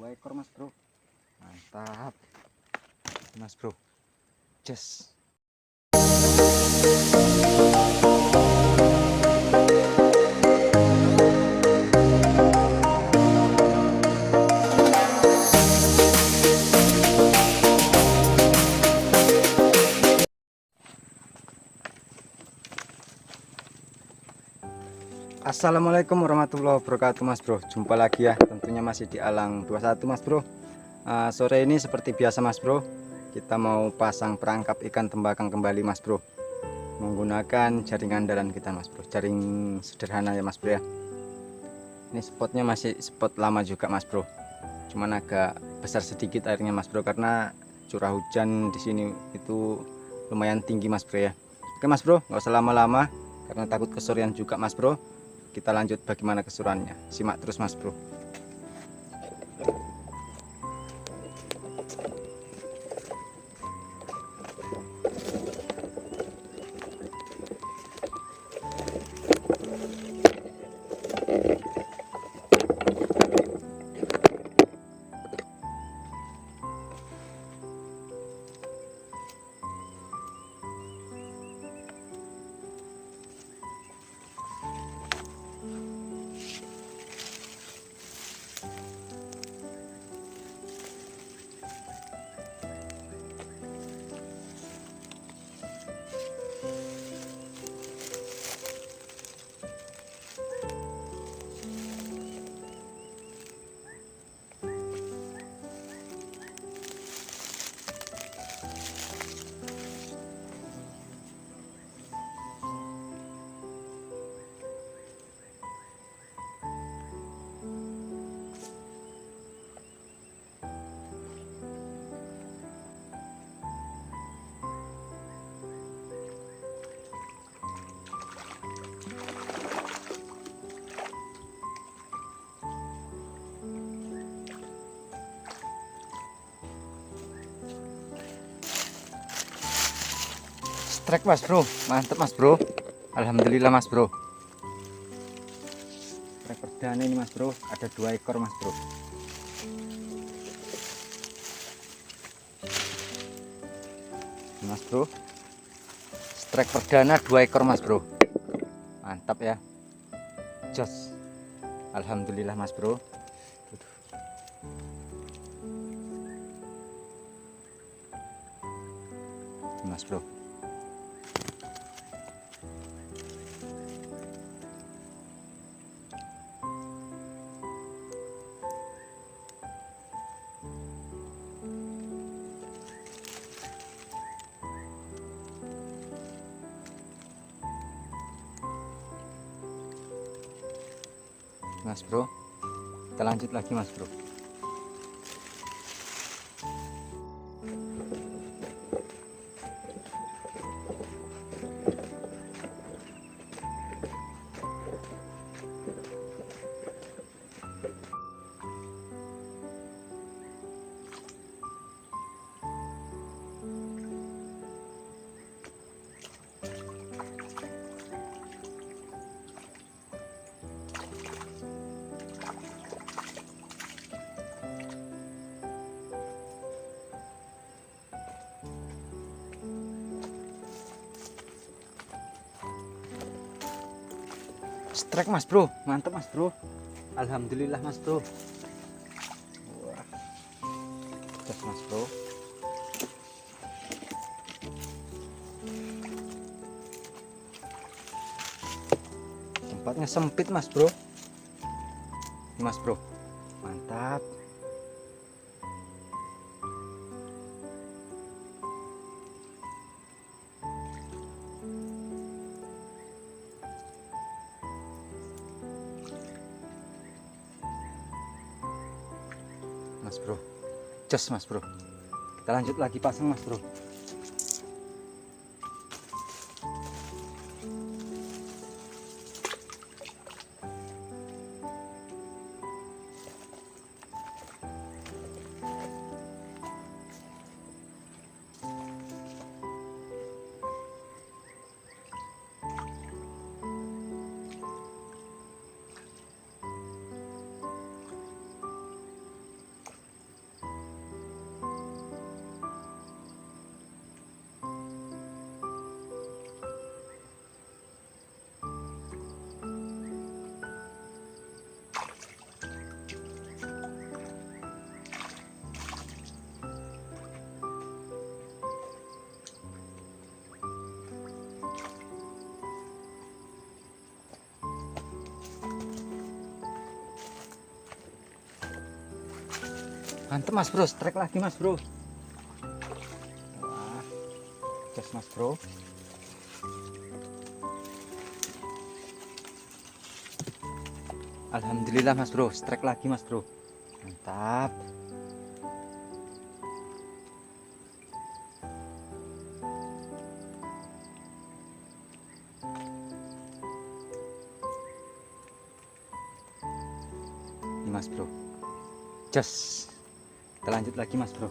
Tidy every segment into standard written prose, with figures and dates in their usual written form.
2 ekor mas bro, mantap mas bro, just. Assalamualaikum warahmatullahi wabarakatuh mas bro, jumpa lagi ya tentunya masih di Alang 21 mas bro. Sore ini seperti biasa mas bro, kita mau pasang perangkap ikan tembakang kembali mas bro, menggunakan jaring andalan kita mas bro, jaring sederhana ya mas bro ya. Ini spotnya masih spot lama juga mas bro, cuman agak besar sedikit airnya mas bro karena curah hujan di sini itu lumayan tinggi mas bro ya. Oke mas bro, nggak usah lama-lama karena takut kesorean juga mas bro. Kita lanjut bagaimana keseruannya, simak terus mas bro. Strike mas bro, mantap mas bro, alhamdulillah mas bro. Strike perdana ini mas bro, ada 2 ekor mas bro. Mas bro, strike perdana 2 ekor mas bro, mantap ya, jos, alhamdulillah mas bro. Mas bro, mas bro, kita lanjut lagi mas bro. Strike mas bro, mantap mas bro, alhamdulillah mas bro. Wah, gas mas bro. Tempatnya sempit mas bro. Ini mas bro, mantap. Mas bro, jos mas bro, kita lanjut lagi pasang mas bro. Mantap mas bro, strike lagi mas bro. Wah, gas mas bro. Alhamdulillah mas bro, strike lagi mas bro. Mantap. Ini mas bro, just kita lanjut lagi mas bro.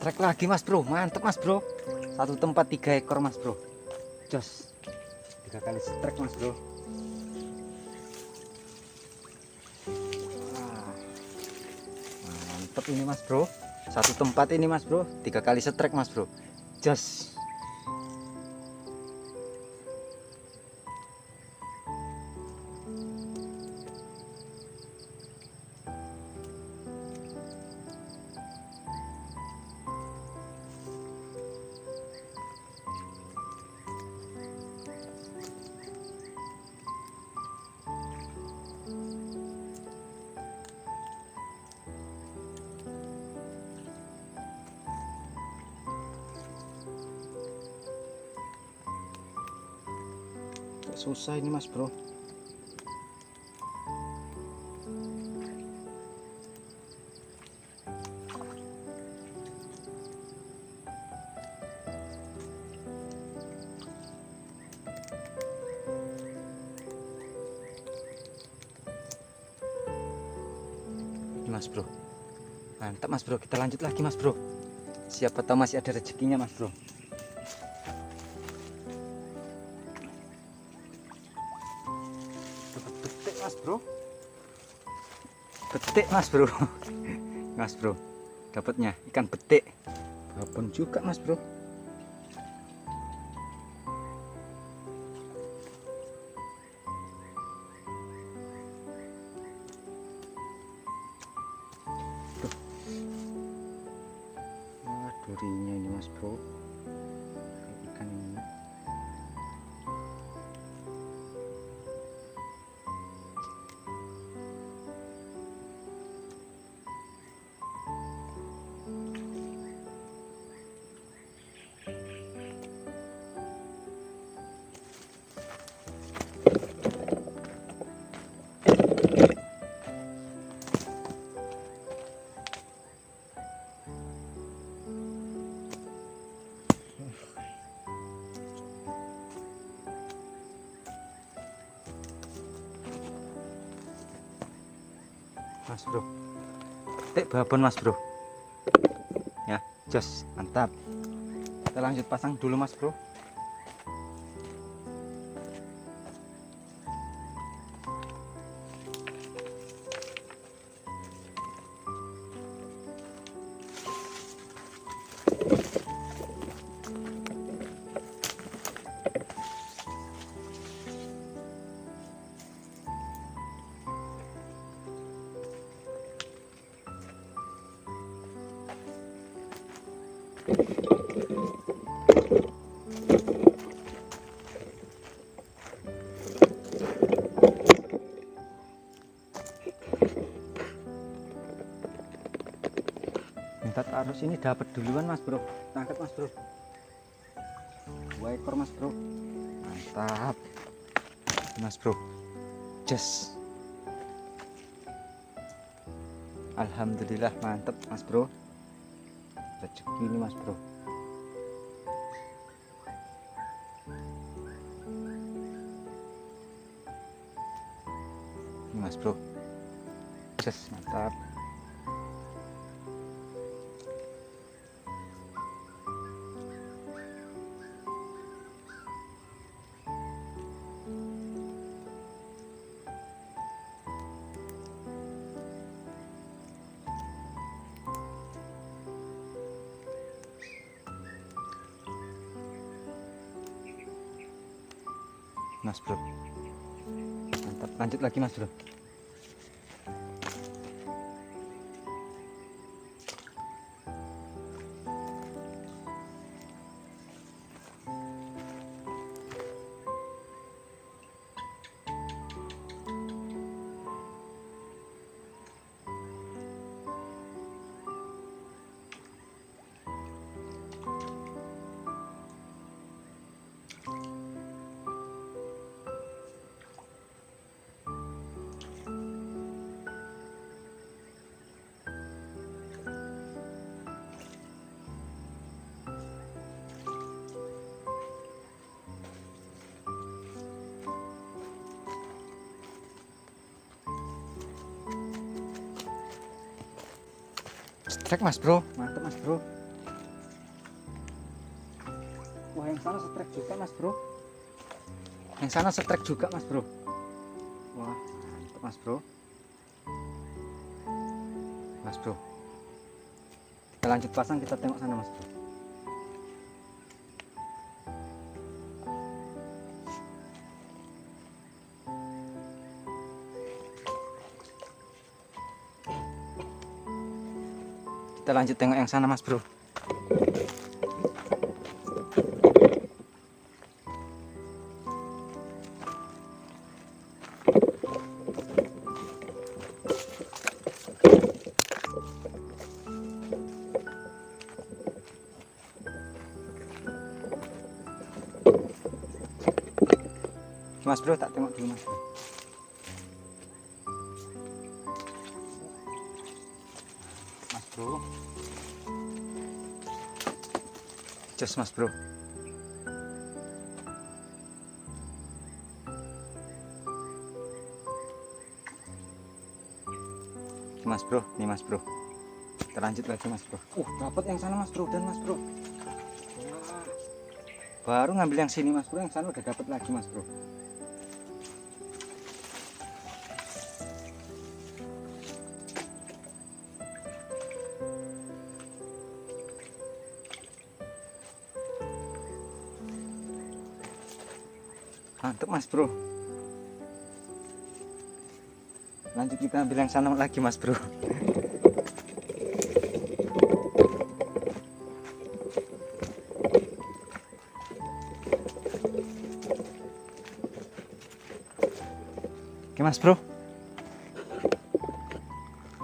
Strike lagi mas bro, mantap mas bro. Satu tempat 3 ekor mas bro. Jos 3 kali strike mas bro. Wah, mantap ini mas bro. Satu tempat ini mas bro, 3 kali strike mas bro. Jos. Susah ini mas bro. Ini mas bro, mantap mas bro. Kita lanjut lagi mas bro, siapa tahu masih ada rezekinya mas bro. Betik mas bro, betik mas bro. Mas bro, dapatnya ikan betik, babon juga mas bro. Wah, durinya ini mas bro, ikan ini. Mas bro, petik babon mas bro. Ya, jos mantap. Kita lanjut pasang dulu mas bro. Minta arus ini dapat duluan mas bro. Tangkap mas bro, 2 ekor mas bro. Mantap mas bro, just. Alhamdulillah mantap mas bro, rezeki ini mas bro. Mas Bro. Yes, mantap. Mas Bro, mantap. Lanjut lagi Mas Bro. Strike Mas Bro, mantap Mas Bro. Wah, yang sana strike juga Mas Bro. Yang sana strike juga Mas Bro. Wah, mantap Mas Bro. Mas Bro, kita lanjut pasang, kita tengok sana Mas Bro. Kita lanjut tengok yang sana Mas Bro. Mas Bro, tak tengok dulu Mas Bro. Mas Bro, just Mas Bro. Mas Bro, nih Mas Bro. Kita lanjut lagi Mas Bro. Dapat yang sana Mas Bro, dan Mas Bro. Wah, baru ngambil yang sini Mas Bro, yang sana udah dapat lagi Mas Bro. Mantap Mas Bro. Lanjut kita ambil yang sana lagi Mas Bro. Oke Mas Bro.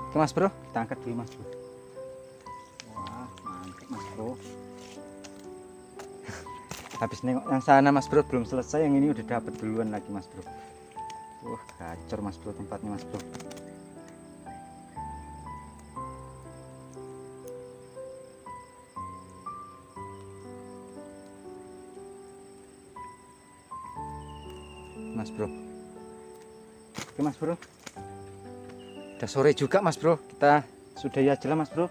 Oke Mas Bro, kita angkat dulu Mas Bro. Wah, mantap Mas Bro. Habis nengok yang sana Mas Bro belum selesai, yang ini udah dapat duluan lagi Mas Bro. Wah, gacor Mas Bro tempatnya Mas Bro. Mas Bro. Oke Mas Bro. Udah sore juga Mas Bro. Kita sudahi aja lah Mas Bro.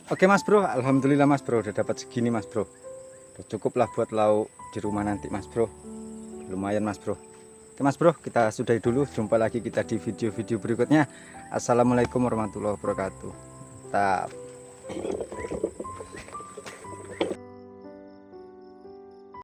Oke Mas Bro, alhamdulillah Mas Bro udah dapat segini Mas Bro. Udah cukup lah buat lauk di rumah nanti Mas Bro. Lumayan Mas Bro. Oke Mas Bro, kita sudahi dulu. Jumpa lagi kita di video-video berikutnya. Assalamualaikum warahmatullahi wabarakatuh. Mantap.